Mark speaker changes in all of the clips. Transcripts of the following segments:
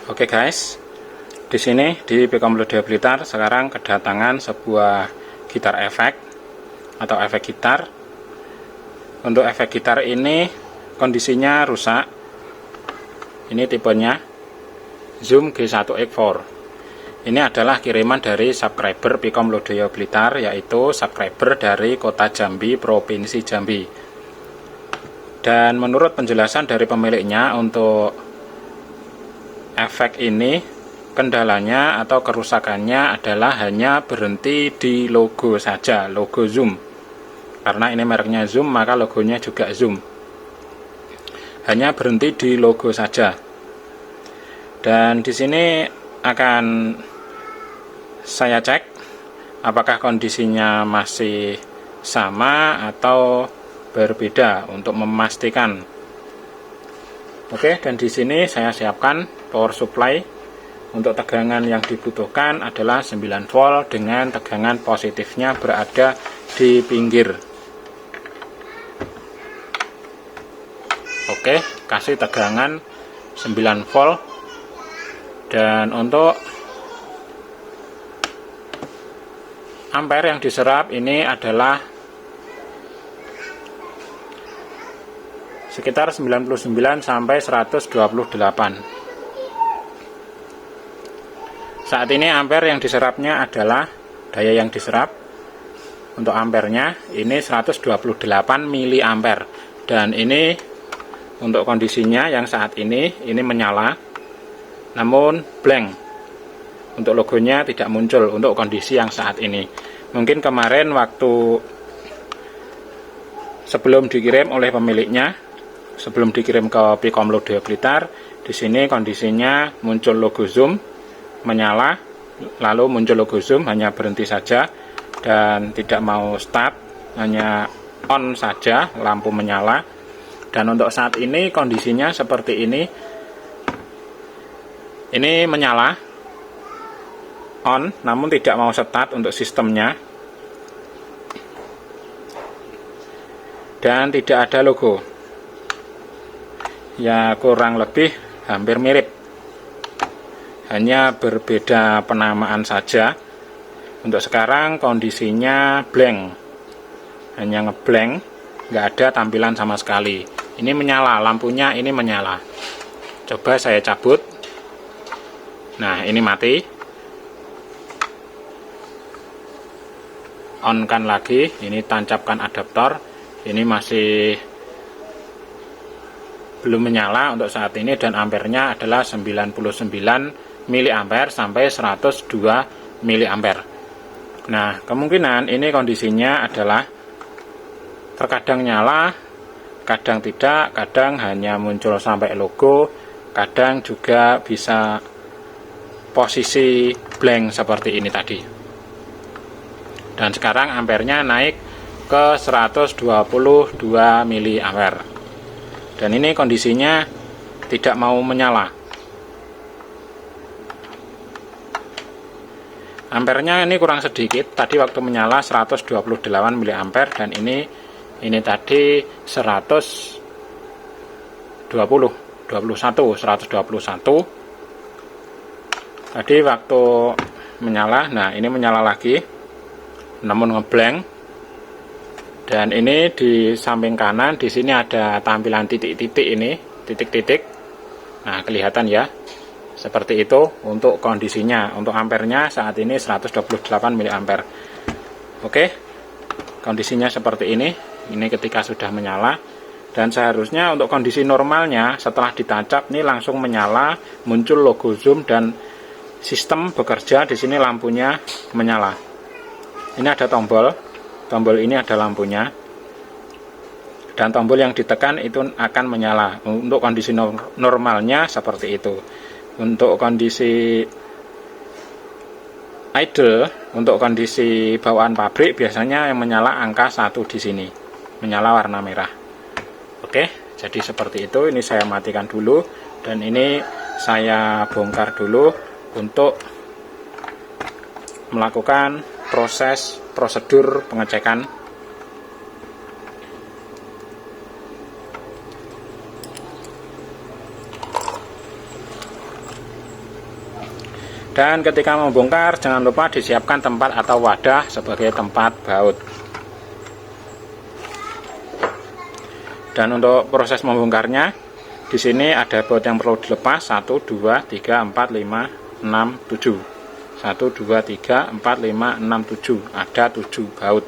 Speaker 1: Oke guys, di sini di Pkom Lodaya Blitar sekarang kedatangan sebuah gitar efek atau efek gitar. Untuk efek gitar ini kondisinya rusak. Ini tipenya Zoom G1X4. Ini adalah kiriman dari subscriber Pkom Lodaya Blitar, yaitu subscriber dari Kota Jambi, Provinsi Jambi. Dan menurut penjelasan dari pemiliknya, untuk efek ini kendalanya atau kerusakannya adalah hanya berhenti di logo saja, logo Zoom. Karena ini mereknya Zoom, maka logonya juga Zoom. Hanya berhenti di logo saja. Dan di sini akan saya cek apakah kondisinya masih sama atau berbeda untuk memastikan. Oke, dan di sini saya siapkan power supply. Untuk tegangan yang dibutuhkan adalah 9 volt dengan tegangan positifnya berada di pinggir. Oke, kasih tegangan 9 volt. Dan untuk ampere yang diserap ini adalah sekitar 99 sampai 128. Saat ini ampere yang diserapnya adalah daya yang diserap untuk ampernya ini 128 mA, dan ini untuk kondisinya yang saat ini menyala namun blank. Untuk logonya tidak muncul untuk kondisi yang saat ini. Mungkin kemarin waktu sebelum dikirim oleh pemiliknya, sebelum dikirim ke Pkom Lodaya Blitar, di sini kondisinya muncul logo Zoom menyala, lalu muncul logo Zoom hanya berhenti saja dan tidak mau start, hanya on saja, lampu menyala. Dan untuk saat ini kondisinya seperti ini menyala on namun tidak mau start untuk sistemnya, dan tidak ada logo. Ya kurang lebih hampir mirip, hanya berbeda penamaan saja. Untuk sekarang kondisinya blank, hanya ngeblank, nggak ada tampilan sama sekali. Ini menyala, lampunya ini menyala. Coba saya cabut. Nah, ini mati. On kan lagi, ini tancapkan adaptor. Ini masih belum menyala untuk saat ini, dan ampernya adalah 99 mA sampai 102 mA. Nah, kemungkinan ini kondisinya adalah terkadang nyala, kadang tidak, kadang hanya muncul sampai logo, kadang juga bisa posisi blank seperti ini tadi. Dan sekarang ampernya naik ke 122 mA. Dan ini kondisinya tidak mau menyala. Ampernya ini kurang sedikit. Tadi waktu menyala 128 mA, dan ini tadi 121. Tadi waktu menyala, nah ini menyala lagi namun ngeblank. Dan ini di samping kanan, di sini ada tampilan titik-titik ini, titik-titik. Nah, kelihatan ya. Seperti itu untuk kondisinya. Untuk ampernya saat ini 128 mA. Oke. Kondisinya seperti ini. Ini ketika sudah menyala. Dan seharusnya untuk kondisi normalnya setelah ditancap ini langsung menyala, muncul logo Zoom dan sistem bekerja. Di sini lampunya menyala. Ini ada tombol. Tombol ini ada lampunya, dan tombol yang ditekan itu akan menyala. Untuk kondisi normalnya seperti itu. Untuk kondisi idle, untuk kondisi bawaan pabrik biasanya yang menyala angka 1 di sini, menyala warna merah. Oke, jadi seperti itu. Ini saya matikan dulu, dan ini saya bongkar dulu untuk melakukan prosedur pengecekan. Dan ketika membongkar, jangan lupa disiapkan tempat atau wadah sebagai tempat baut. Dan untuk proses membongkarnya, di sini ada baut yang perlu dilepas 1, 2, 3, 4, 5, 6, 7. 1, 2, 3, 4, 5, 6, 7. Ada 7 baut.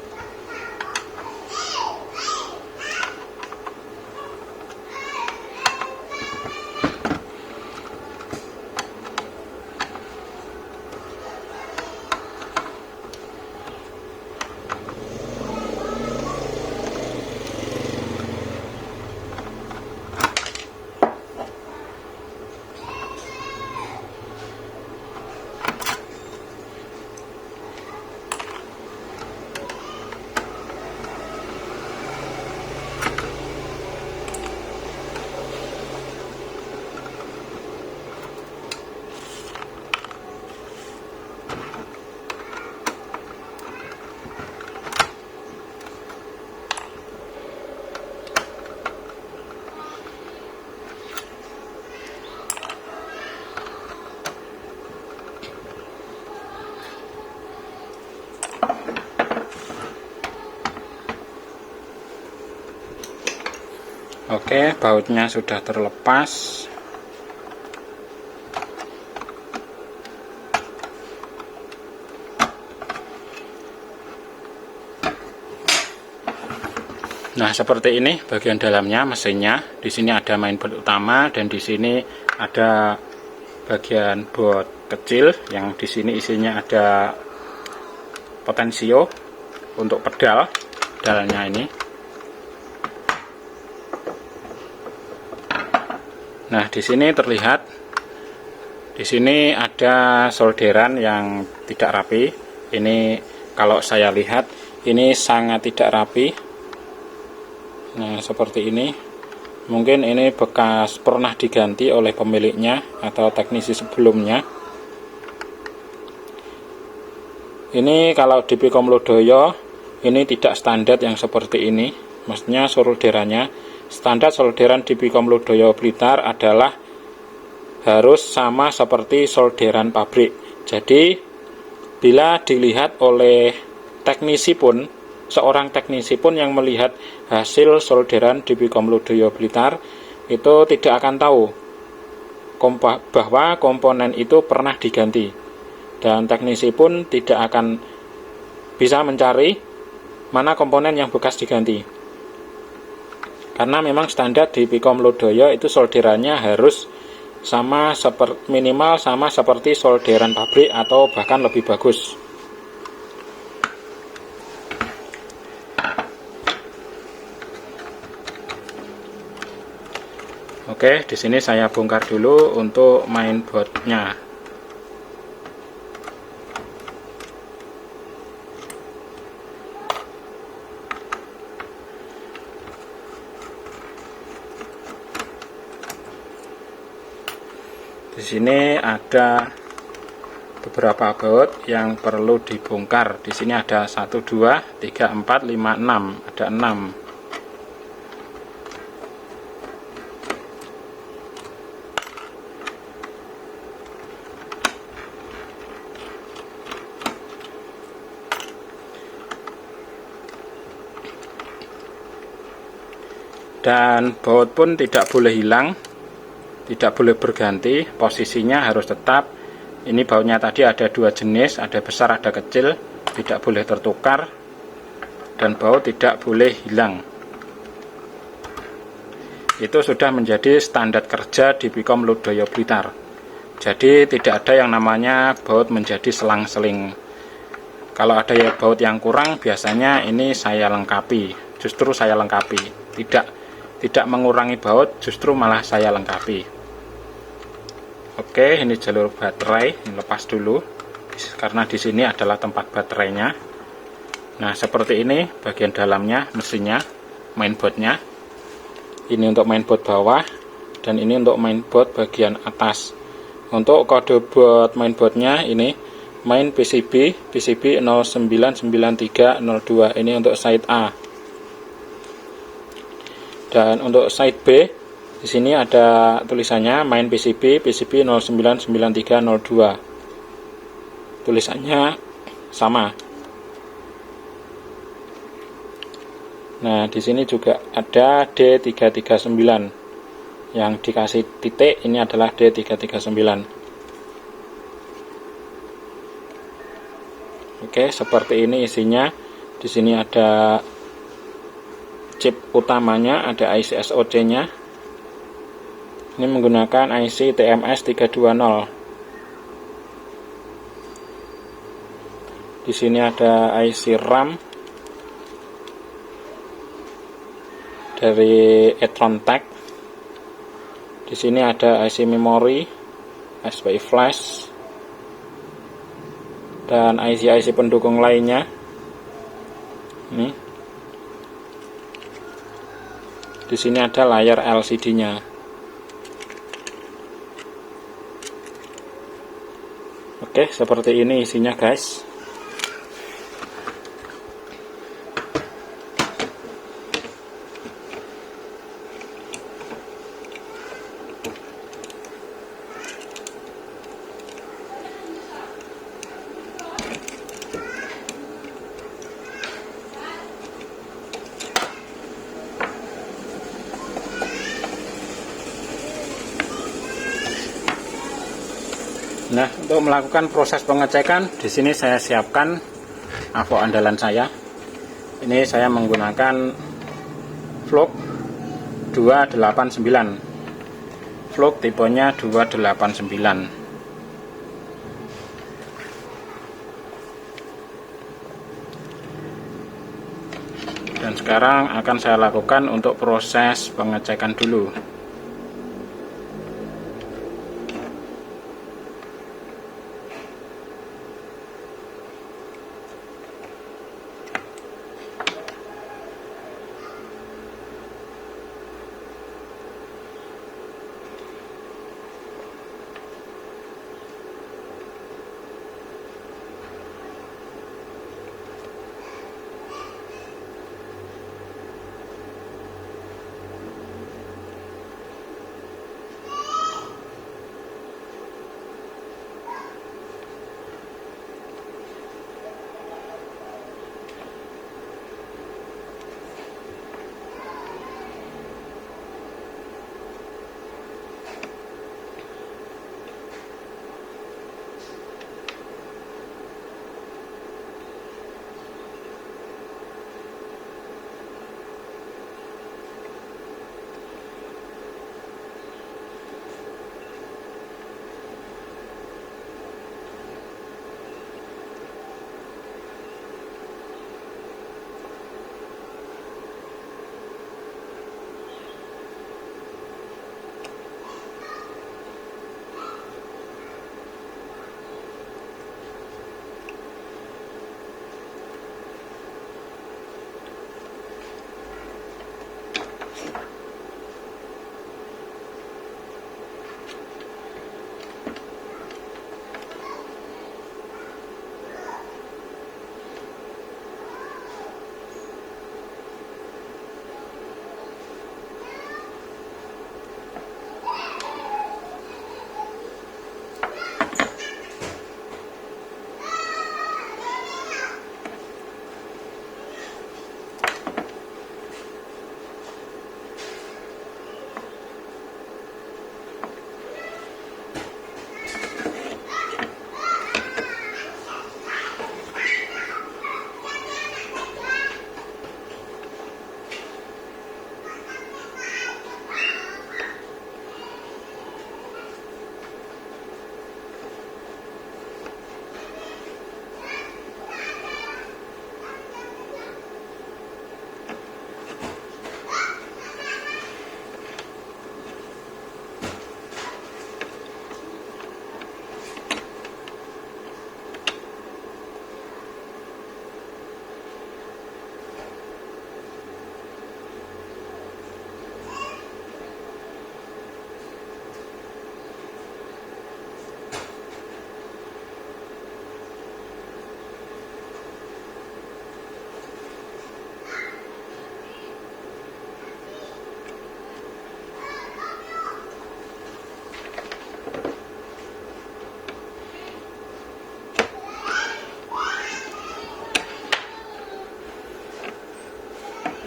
Speaker 1: Oke, bautnya sudah terlepas. Nah, seperti ini bagian dalamnya, mesinnya. Di sini ada mainboard utama dan di sini ada bagian board kecil yang di sini isinya ada potensio untuk pedalnya ini. Nah, di sini terlihat, di sini ada solderan yang tidak rapi. Ini kalau saya lihat, ini sangat tidak rapi. Nah, seperti ini. Mungkin ini bekas pernah diganti oleh pemiliknya atau teknisi sebelumnya. Ini kalau di Pikom Lodaya, ini tidak standar yang seperti ini. Maksudnya solderannya. Standar solderan di Pikom Lodaya Blitar adalah harus sama seperti solderan pabrik. Jadi bila dilihat oleh teknisi pun, seorang teknisi pun yang melihat hasil solderan di Pikom Lodaya Blitar itu tidak akan tahu bahwa komponen itu pernah diganti, dan teknisi pun tidak akan bisa mencari mana komponen yang bekas diganti. Karena memang standar di Pikom Lodaya itu solderannya harus minimal sama seperti solderan pabrik atau bahkan lebih bagus. Oke, di sini saya bongkar dulu untuk mainboardnya. Di sini ada beberapa baut yang perlu dibongkar. Di sini ada 1, 2, 3, 4, 5, 6. Ada 6. Dan baut pun tidak boleh hilang, tidak boleh berganti, posisinya harus tetap. Ini bautnya tadi ada 2 jenis, ada besar ada kecil, tidak boleh tertukar, dan baut tidak boleh hilang. Itu sudah menjadi standar kerja di Pikom Lodaya Blitar. Jadi tidak ada yang namanya baut menjadi selang-seling. Kalau ada baut yang kurang, biasanya ini saya lengkapi, justru saya lengkapi, tidak mengurangi baut, justru malah saya lengkapi. Oke, ini jalur baterai, ini lepas dulu karena di sini adalah tempat baterainya. Nah, seperti ini bagian dalamnya, mesinnya, mainboardnya. Ini untuk mainboard bawah dan ini untuk mainboard bagian atas. Untuk kode buat mainboardnya ini main PCB 099302, ini untuk side A. Dan untuk side B, di sini ada tulisannya main PCB 099302. tulisannya sama. Nah, di sini juga ada D339 yang dikasih titik, ini adalah D339. Oke, seperti ini isinya. Di sini ada chip utamanya, ada IC SoC-nya. Ini menggunakan IC TMS 320. Di sini ada IC RAM dari Etron-Tech. Di sini ada IC memori, SPI flash, dan IC-IC pendukung lainnya. Ini. Di sini ada layar LCD-nya. Oke, seperti ini isinya, guys. Nah, untuk melakukan proses pengecekan, di sini saya siapkan AVO andalan saya. Ini saya menggunakan Vlog 289. Vlog tipenya 289. Dan sekarang akan saya lakukan untuk proses pengecekan dulu.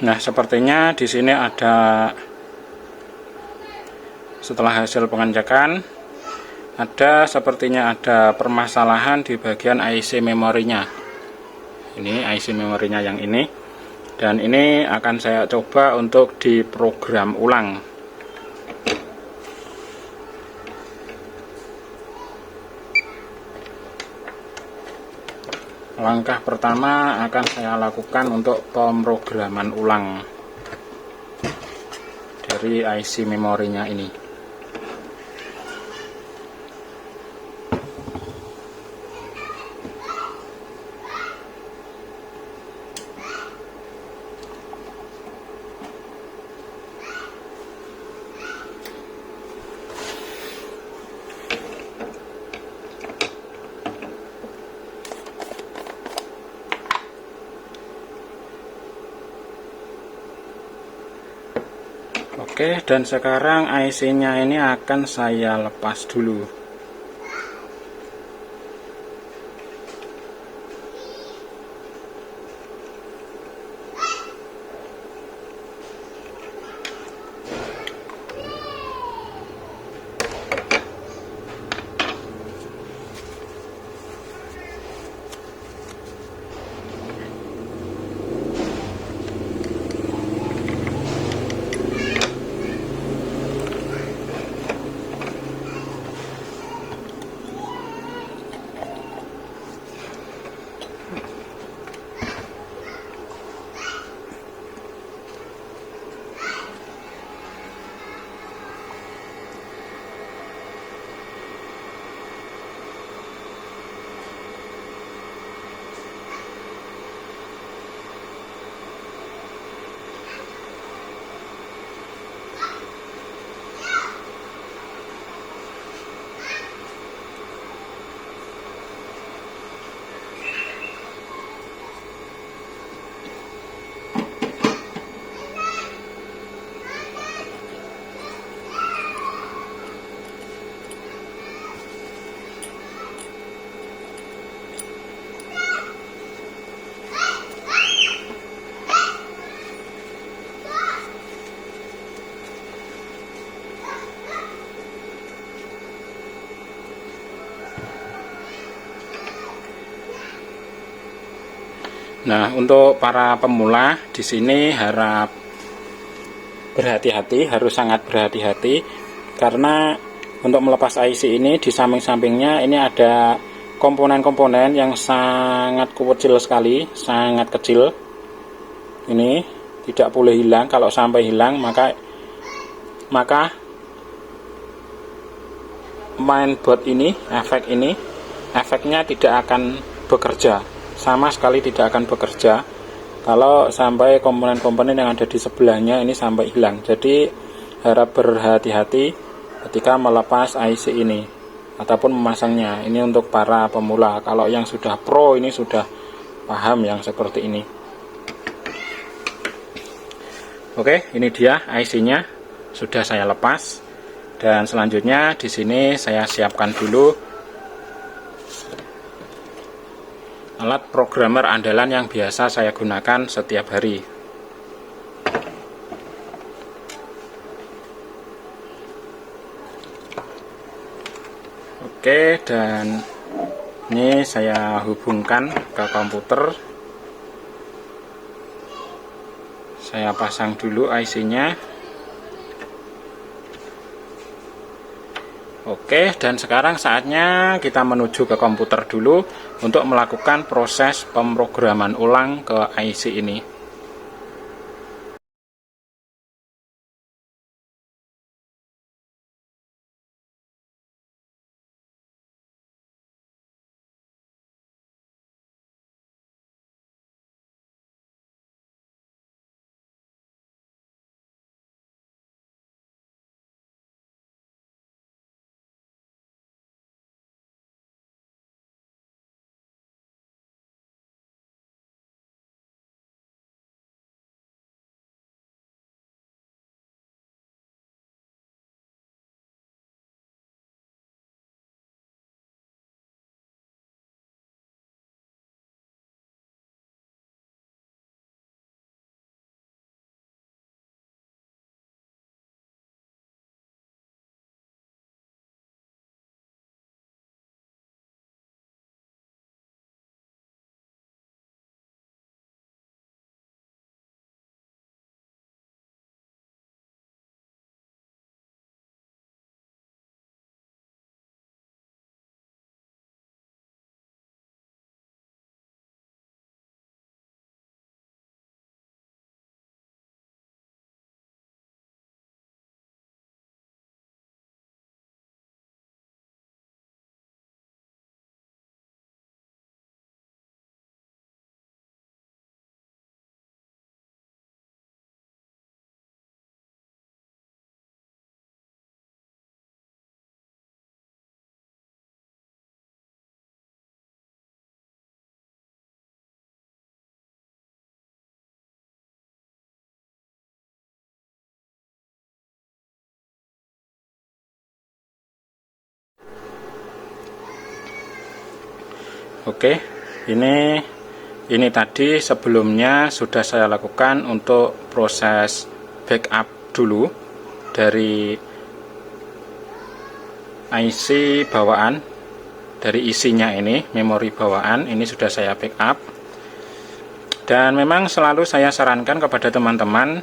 Speaker 1: Nah, sepertinya di sini ada, setelah hasil pengecekan, sepertinya ada permasalahan di bagian IC memorinya. Ini IC memorinya yang ini, dan ini akan saya coba untuk diprogram ulang. Langkah pertama akan saya lakukan untuk pemrograman ulang dari IC memorinya ini. Oke, dan sekarang IC-nya ini akan saya lepas dulu. Nah, untuk para pemula di sini harap berhati-hati, harus sangat berhati-hati, karena untuk melepas IC ini di samping-sampingnya ini ada komponen-komponen yang sangat kecil sekali, sangat kecil. Ini tidak boleh hilang. Kalau sampai hilang maka mainboard ini, efeknya tidak akan bekerja, sama sekali tidak akan bekerja kalau sampai komponen-komponen yang ada di sebelahnya ini sampai hilang. Jadi harap berhati-hati ketika melepas IC ini ataupun memasangnya. Ini untuk para pemula. Kalau yang sudah pro ini sudah paham yang seperti ini. Oke, ini dia IC-nya sudah saya lepas, dan selanjutnya di sini saya siapkan dulu alat programmer andalan yang biasa saya gunakan setiap hari. Oke, dan ini saya hubungkan ke komputer. Saya pasang dulu IC-nya. Oke, dan sekarang saatnya kita menuju ke komputer dulu untuk melakukan proses pemrograman ulang ke IC ini. Oke, ini tadi sebelumnya sudah saya lakukan untuk proses backup dulu dari IC bawaan, dari isinya ini, memori bawaan ini sudah saya backup. Dan memang selalu saya sarankan kepada teman-teman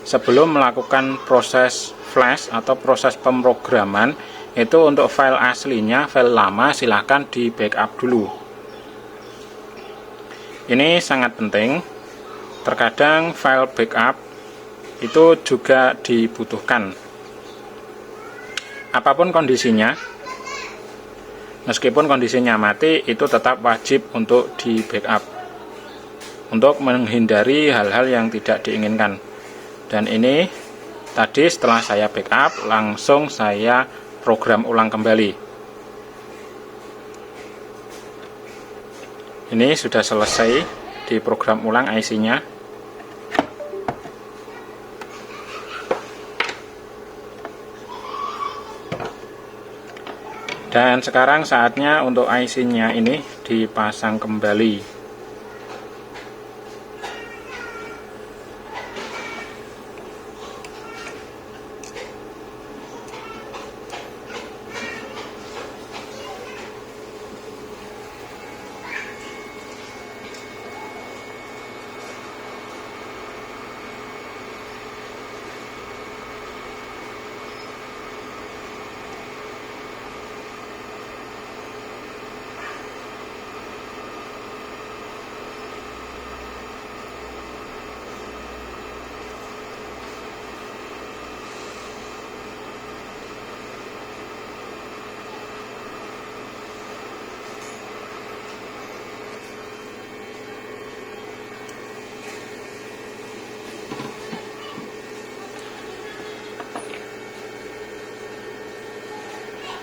Speaker 1: sebelum melakukan proses flash atau proses pemrograman itu untuk file aslinya, file lama silahkan di backup dulu. Ini sangat penting. Terkadang file backup itu juga dibutuhkan. Apapun kondisinya, meskipun kondisinya mati, itu tetap wajib untuk di backup untuk menghindari hal-hal yang tidak diinginkan. Dan ini tadi setelah saya backup, langsung saya program ulang kembali. Ini sudah selesai di program ulang IC-nya. Dan sekarang saatnya untuk IC-nya ini dipasang kembali.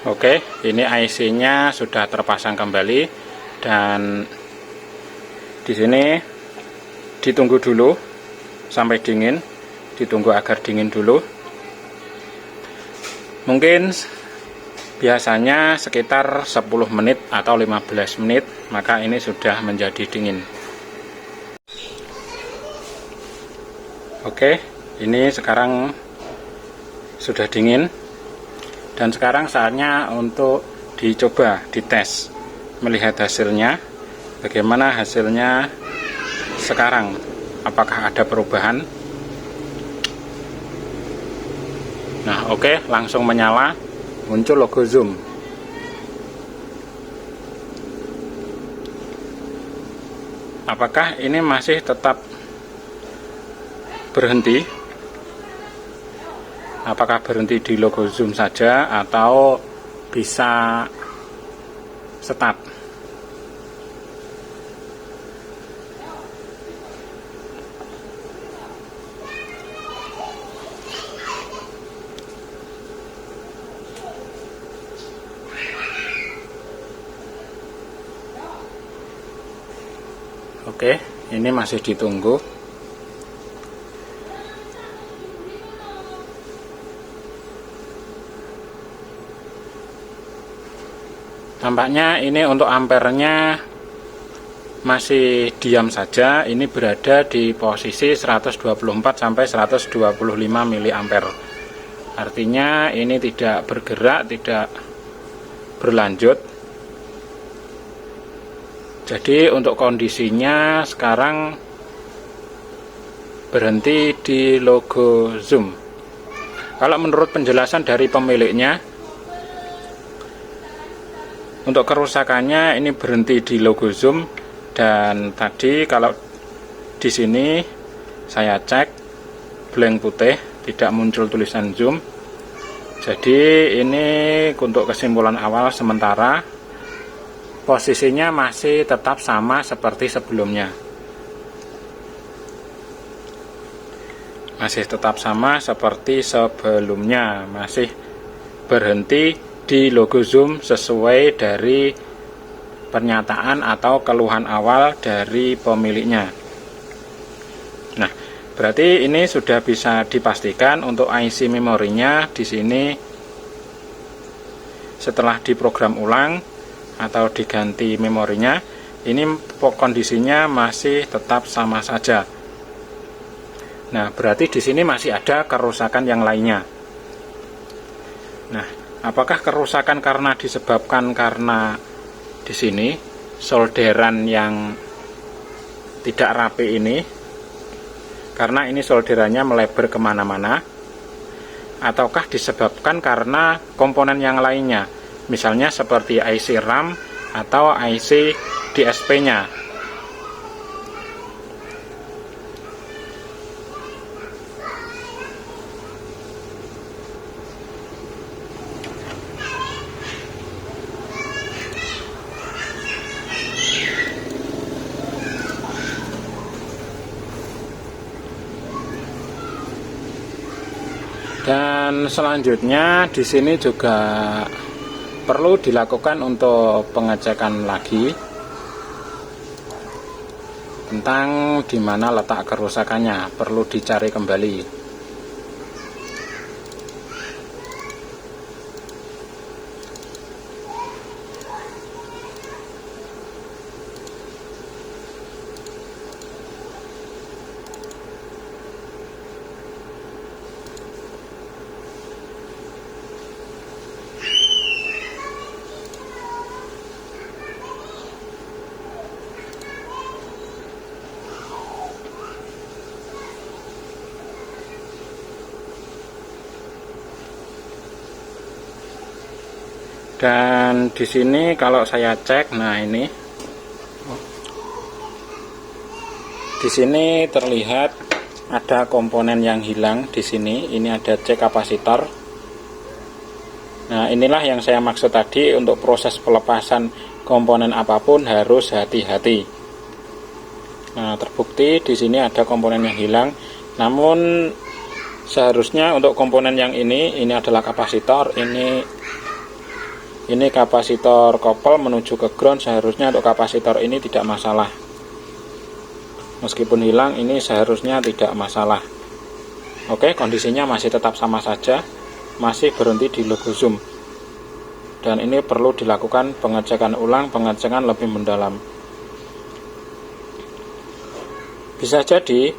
Speaker 1: Oke, ini IC-nya sudah terpasang kembali dan di sini ditunggu dulu sampai dingin, ditunggu agar dingin dulu. Mungkin biasanya sekitar 10 menit atau 15 menit, maka ini sudah menjadi dingin. Oke, ini sekarang sudah dingin. Dan sekarang saatnya untuk dicoba, dites, melihat hasilnya. Bagaimana hasilnya sekarang? Apakah ada perubahan? Nah, oke, langsung menyala, muncul logo zoom. Apakah ini masih tetap berhenti? Apakah berhenti di logo zoom saja atau bisa start? Oke, ini masih ditunggu. Tampaknya ini untuk ampernya masih diam saja, ini berada di posisi 124 sampai 125 mA. Artinya ini tidak bergerak, tidak berlanjut. Jadi untuk kondisinya sekarang berhenti di logo zoom. Kalau menurut penjelasan dari pemiliknya, untuk kerusakannya ini berhenti di logo zoom. Dan tadi kalau di sini saya cek blank putih, tidak muncul tulisan zoom. Jadi ini untuk kesimpulan awal sementara posisinya masih tetap sama seperti sebelumnya. Masih tetap sama seperti sebelumnya, masih berhenti di logo zoom sesuai dari pernyataan atau keluhan awal dari pemiliknya. Nah, berarti ini sudah bisa dipastikan untuk IC memorinya di sini setelah diprogram ulang atau diganti memorinya, ini kondisinya masih tetap sama saja. Nah, berarti di sini masih ada kerusakan yang lainnya. Nah, apakah kerusakan disebabkan karena di sini solderan yang tidak rapi ini, karena ini solderannya melebar kemana-mana, ataukah disebabkan karena komponen yang lainnya, misalnya seperti IC RAM atau IC DSP-nya. Dan selanjutnya di sini juga perlu dilakukan untuk pengecekan lagi tentang di mana letak kerusakannya, perlu dicari kembali. Dan di sini kalau saya cek, nah ini di sini terlihat ada komponen yang hilang di sini. Ini ada C kapasitor. Nah, inilah yang saya maksud tadi, untuk proses pelepasan komponen apapun harus hati-hati. Nah, terbukti di sini ada komponen yang hilang. Namun seharusnya untuk komponen yang ini adalah kapasitor, ini kapasitor kopel menuju ke ground. Seharusnya untuk kapasitor ini tidak masalah. Meskipun hilang, ini seharusnya tidak masalah. Oke, kondisinya masih tetap sama saja, masih berhenti di logo zoom. Dan ini perlu dilakukan pengecekan ulang, pengecekan lebih mendalam. Bisa jadi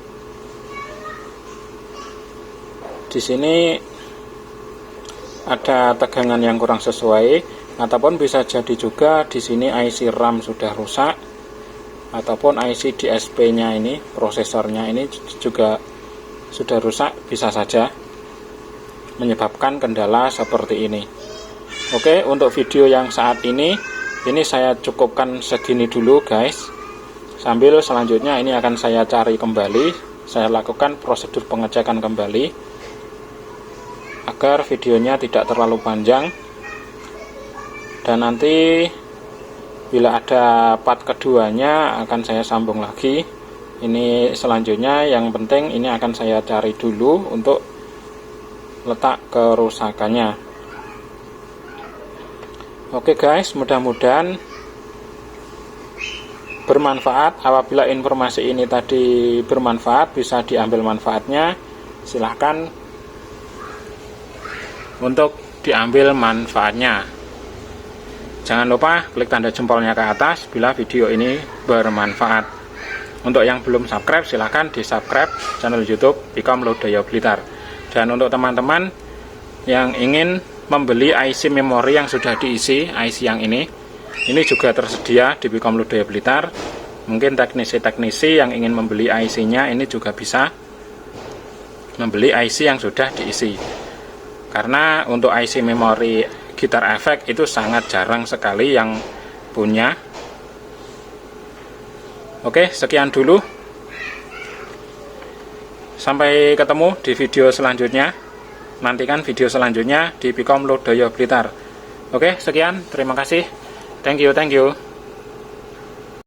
Speaker 1: di sini ada tegangan yang kurang sesuai, ataupun bisa jadi juga di sini IC RAM sudah rusak, ataupun IC DSP-nya ini, prosesornya ini juga sudah rusak, bisa saja menyebabkan kendala seperti ini. Oke, untuk video yang saat ini saya cukupkan segini dulu guys. Sambil selanjutnya ini akan saya cari kembali, saya lakukan prosedur pengecekan kembali agar videonya tidak terlalu panjang. Dan nanti bila ada part keduanya akan saya sambung lagi. Ini selanjutnya, yang penting ini akan saya cari dulu untuk letak kerusakannya. Oke guys, mudah-mudahan bermanfaat. Apabila informasi ini tadi bermanfaat, bisa diambil manfaatnya, silahkan untuk diambil manfaatnya. Jangan lupa klik tanda jempolnya ke atas bila video ini bermanfaat. Untuk yang belum subscribe, silahkan di subscribe channel YouTube Pikom Lodaya Blitar. Dan untuk teman-teman yang ingin membeli IC memori yang sudah diisi, IC yang ini juga tersedia di Pikom Lodaya Blitar. Mungkin teknisi-teknisi yang ingin membeli IC-nya ini juga bisa membeli IC yang sudah diisi. Karena untuk IC memori gitar efek itu sangat jarang sekali yang punya. Oke, sekian dulu. Sampai ketemu di video selanjutnya. Nantikan video selanjutnya di Pikom Lodaya Blitar. Oke, sekian. Terima kasih. Thank you.